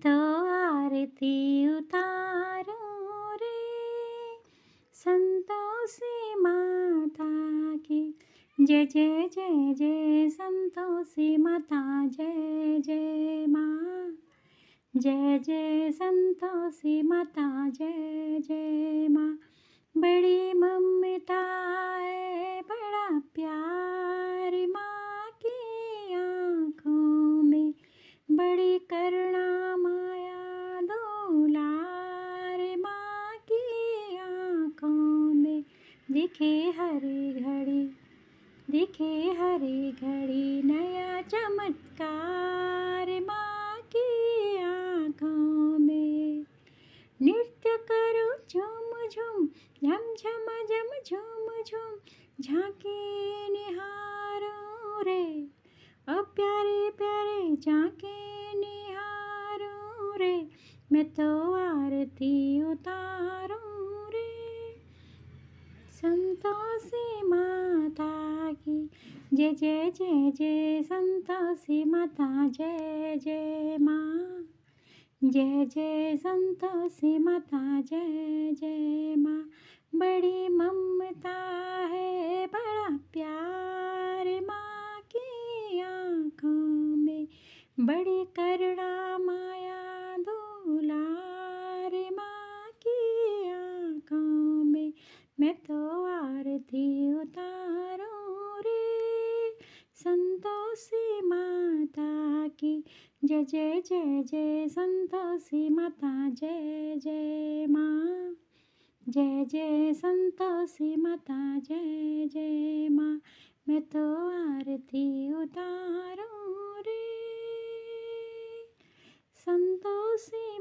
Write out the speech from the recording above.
तो आरती उतारूं रे, संतोषी माता की। जय जय जय जय संतोषी माता, जय जय माँ। जय जय संतोषी माता, जय जय माँ। बड़ी ममता है, बड़ा प्यार माँ की आँखों में, बड़ी करुणा माया दुलार माँ की आँखों में। दिखे हर घड़ी, दिखे हर घड़ी नया चमत्कार माँ की आँखों में। नृत्य करो झूम झूम, झम झम झम झूम झूम, झांकी निहारो रे। ओ प्यारे प्यारे झांकी निहारो रे, मैं तो आरती उतारूं रे, संतोषी माता की। जय जय जय जय संतोषी माता, जय जय माँ। जय जय संतोषी माता, जय जय माँ। बड़ी ममता है, बड़ा प्यार माँ की आँखों में, बड़ी करुणा माया दुलार माँ की आँखों में। मैं तो आरती उतारूं रे, संतोषी माता की। जय जय जय जय संतोषी माता, जय जय माँ। जय जय संतोषी माता, जय जय माँ। मैं तो आरती उतारूं रे, संतोषी